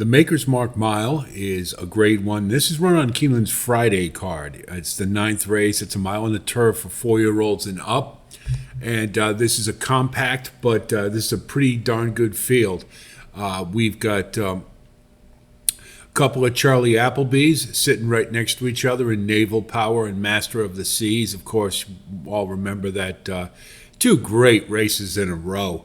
The Maker's Mark Mile is a Grade 1. This is run on Keeneland's Friday card. It's the 9th race. It's a mile on the turf for 4-year-olds and up. And this is a compact, but this is a pretty darn good field. We've got a couple of Charlie Appleby's sitting right next to each other in Naval Power and Master of the Seas. Of course, you all remember that two great races in a row.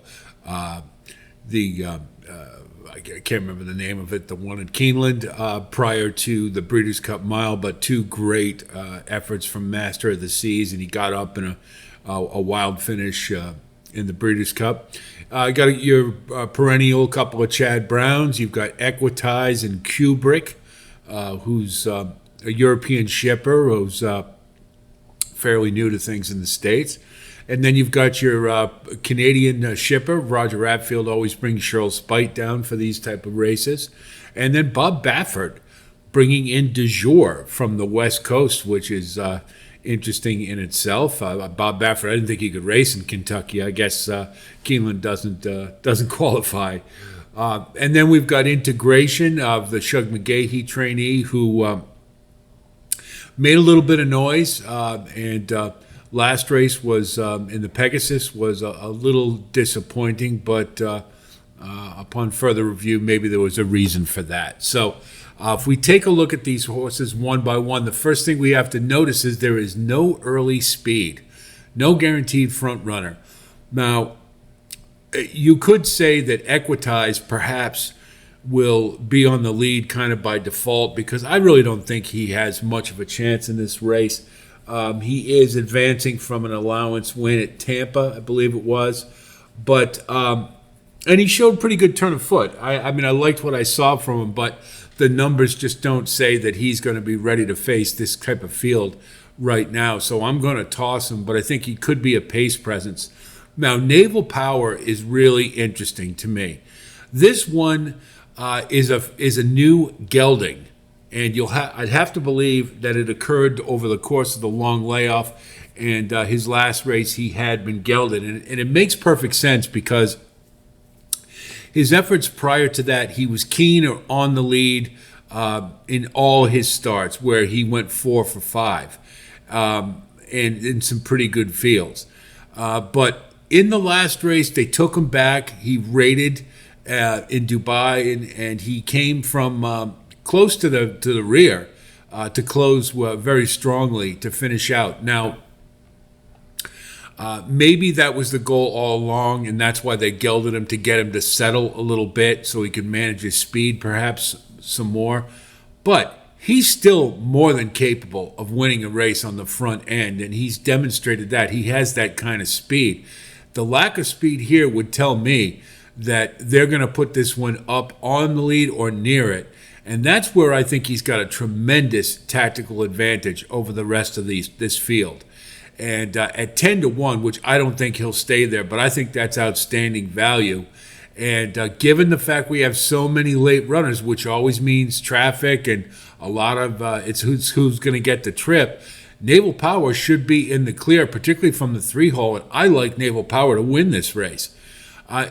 I can't remember the name of it, the one at Keeneland prior to the Breeders' Cup Mile, but two great efforts from Master of the Seas, and he got up in a wild finish in the Breeders' Cup. You got your perennial couple of Chad Browns. You've got Equitize and Kubrick, who's a European shipper who's fairly new to things in the States. And then you've got your Canadian shipper. Roger Rapfield always brings Cheryl Spite down for these type of races. And then Bob Baffert bringing in Du Jour from the West Coast, which is interesting in itself. Bob Baffert, I didn't think he could race in Kentucky. I guess Keeneland doesn't qualify. And then we've got Integration of the Shug McGahee trainee who made a little bit of noise and last race was in the Pegasus was a little disappointing, but upon further review, maybe there was a reason for that. So if we take a look at these horses one by one, the first thing we have to notice is there is no early speed, no guaranteed front runner. Now, you could say that Equitize perhaps will be on the lead kind of by default because I really don't think he has much of a chance in this race. He is advancing from an allowance win at Tampa, I believe it was. But and he showed pretty good turn of foot. I mean, I liked what I saw from him, but the numbers just don't say that he's going to be ready to face this type of field right now. So I'm going to toss him, but I think he could be a pace presence. Now, Naval Power is really interesting to me. This one is a new gelding. And I'd have to believe that it occurred over the course of the long layoff, and his last race he had been gelded, and it makes perfect sense because his efforts prior to that, he was keen or on the lead in all his starts, where he went 4 for 5, and in some pretty good fields. But in the last race, they took him back. He rated in Dubai, and he came from close to the rear to close very strongly to finish out. Now, maybe that was the goal all along, and that's why they gelded him to get him to settle a little bit so he could manage his speed perhaps some more. But he's still more than capable of winning a race on the front end, and he's demonstrated that. He has that kind of speed. The lack of speed here would tell me that they're going to put this one up on the lead or near it. And that's where I think he's got a tremendous tactical advantage over the rest of this field. And at 10-1, which I don't think he'll stay there, but I think that's outstanding value. And given the fact we have so many late runners, which always means traffic and a lot of it's who's going to get the trip, Naval Power should be in the clear, particularly from the 3-hole. And I like Naval Power to win this race.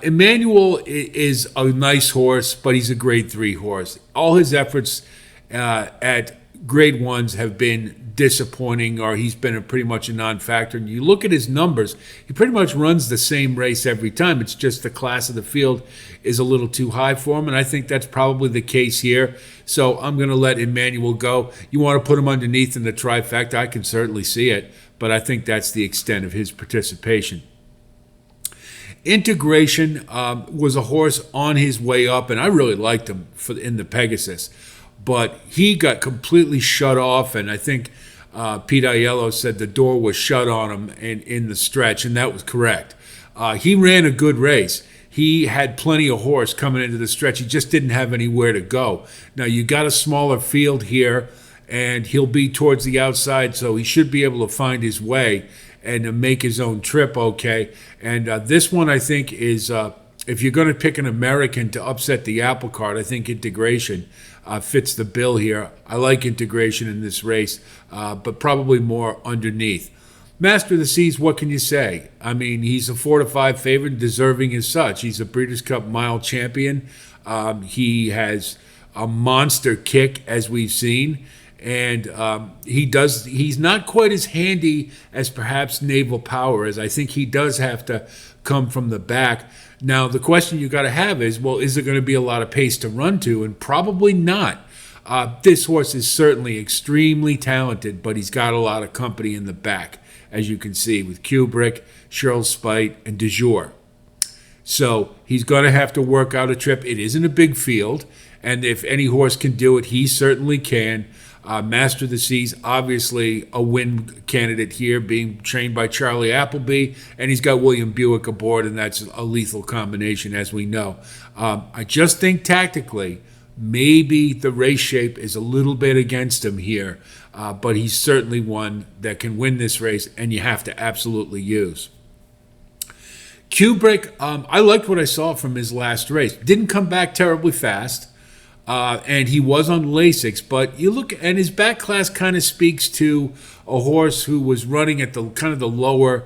Emmanuel is a nice horse, but he's a Grade 3 horse. All his efforts at Grade 1s have been disappointing, or he's been pretty much a non-factor. And you look at his numbers, he pretty much runs the same race every time. It's just the class of the field is a little too high for him, and I think that's probably the case here. So I'm going to let Emmanuel go. You want to put him underneath in the trifecta, I can certainly see it, but I think that's the extent of his participation. Integration was a horse on his way up, and I really liked him in the Pegasus. But he got completely shut off, and I think Pete Aiello said the door was shut on him in the stretch, and that was correct. He ran a good race. He had plenty of horse coming into the stretch. He just didn't have anywhere to go. Now, you got a smaller field here, and he'll be towards the outside, so he should be able to find his way and make his own trip okay. And this one, I think, is if you're going to pick an American to upset the apple cart, I think Integration fits the bill here. I like Integration in this race, but probably more underneath. Master of the Seas, what can you say? I mean, he's a 4-5 favorite, deserving as such. He's a Breeders' Cup Mile champion. He has a monster kick, as we've seen. And he's not quite as handy as perhaps Naval Power, as I think he does have to come from the back. Now, the question you got to have is, well, is there going to be a lot of pace to run to? And probably not. This horse is certainly extremely talented, but he's got a lot of company in the back, as you can see, with Kubrick, Cheryl Spite, and De Jour. So he's going to have to work out a trip. It isn't a big field, and if any horse can do it, he certainly can. Master of the Seas, obviously a win candidate here, being trained by Charlie Appleby, and he's got William Buick aboard, and that's a lethal combination, as we know. I just think tactically, maybe the race shape is a little bit against him here, but he's certainly one that can win this race, and you have to absolutely use. Kubrick, I liked what I saw from his last race. Didn't come back terribly fast. And he was on Lasix, but you look, and his back class kind of speaks to a horse who was running at the kind of the lower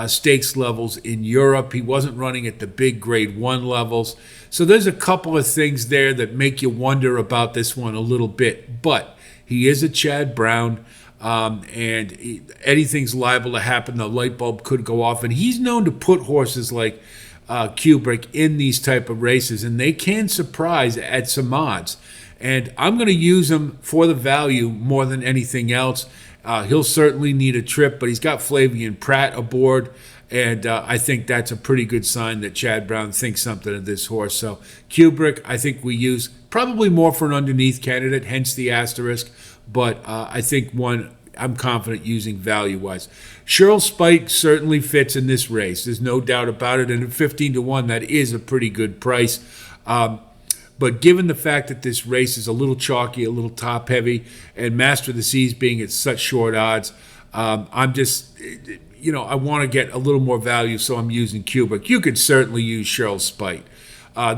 stakes levels in Europe. He wasn't running at the big grade 1 levels. So there's a couple of things there that make you wonder about this one a little bit. But he is a Chad Brown, and anything's liable to happen. The light bulb could go off, and he's known to put horses like Kubrick in these type of races, and they can surprise at some odds. And I'm going to use him for the value more than anything else. He'll certainly need a trip, but he's got Flavian Pratt aboard, and I think that's a pretty good sign that Chad Brown thinks something of this horse. So Kubrick, I think we use probably more for an underneath candidate, hence the asterisk, but I think one I'm confident using value-wise. Cheryl Spite certainly fits in this race. There's no doubt about it. And at 15-1, that is a pretty good price. But given the fact that this race is a little chalky, a little top-heavy, and Master of the Seas being at such short odds, I'm just, I want to get a little more value, so I'm using Kubrick. You could certainly use Cheryl Spite.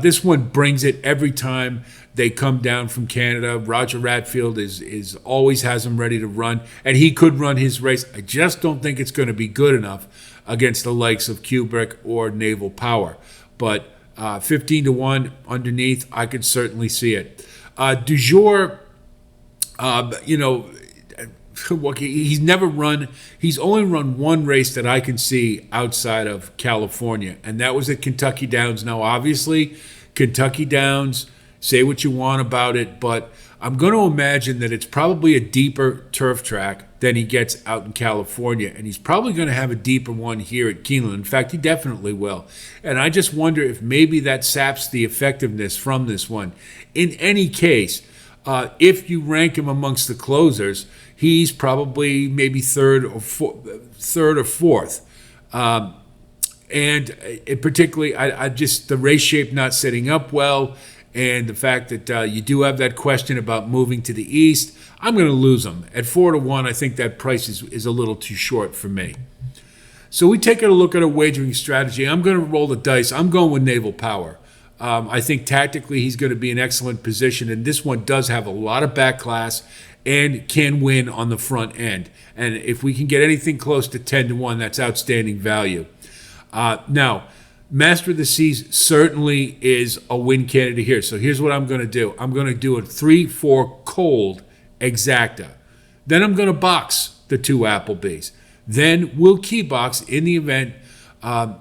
This one brings it every time they come down from Canada. Roger Ratfield is always has them ready to run, and he could run his race. I just don't think it's going to be good enough against the likes of Kubrick or Naval Power. But 15-1 underneath, I could certainly see it. Du Jour, he's never run. He's only run one race that I can see outside of California, and that was at Kentucky Downs. Now, obviously, Kentucky Downs, say what you want about it, but I'm going to imagine that it's probably a deeper turf track than he gets out in California, and he's probably going to have a deeper one here at Keeneland. In fact, he definitely will. And I just wonder if maybe that saps the effectiveness from this one. In any case, if you rank him amongst the closers, he's probably maybe third or fourth. And particularly, I just the race shape not setting up well, and the fact that you do have that question about moving to the east, I'm going to lose him. At 4-1, I think that price is a little too short for me. So we take a look at a wagering strategy. I'm going to roll the dice. I'm going with Naval Power. I think tactically he's going to be in excellent position, and this one does have a lot of back class and can win on the front end. And if we can get anything close to 10-1, that's outstanding value. Now, Master of the Seas certainly is a win candidate here. So here's what I'm going to do. I'm going to do a 3-4 cold exacta. Then I'm going to box the two Applebys. Then we'll key box in the event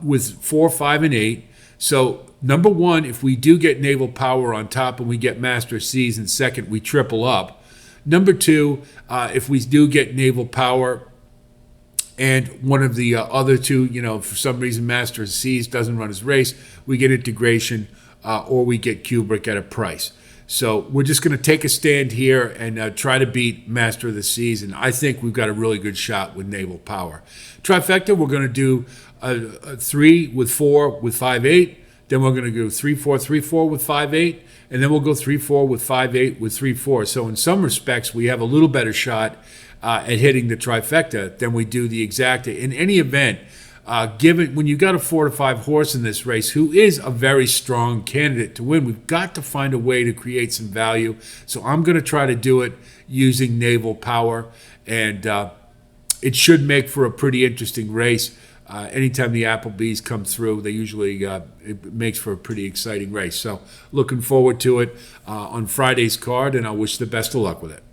with 4, 5, and 8. So number one, if we do get Naval Power on top and we get Master of Seas in second, we triple up. Number two, if we do get Naval Power and one of the other two, for some reason Master of Seas doesn't run his race, we get integration or we get Kubrick at a price. So we're just going to take a stand here and try to beat Master of the Seas, and I think we've got a really good shot with Naval Power. Trifecta, we're going to do a 3 with 4 with 5, 8. Then we're going to go 3-4, 3-4 with 5, 8. And then we'll go 3-4 with 5, 8 with 3-4. So in some respects, we have a little better shot at hitting the trifecta than we do the exacta. In any event, given when you got a 4 to 5 horse in this race who is a very strong candidate to win, we've got to find a way to create some value. So I'm going to try to do it using Naval Power, and it should make for a pretty interesting race. anytime the Applebee's come through, they usually it makes for a pretty exciting race. So looking forward to it on Friday's card, and I wish the best of luck with it.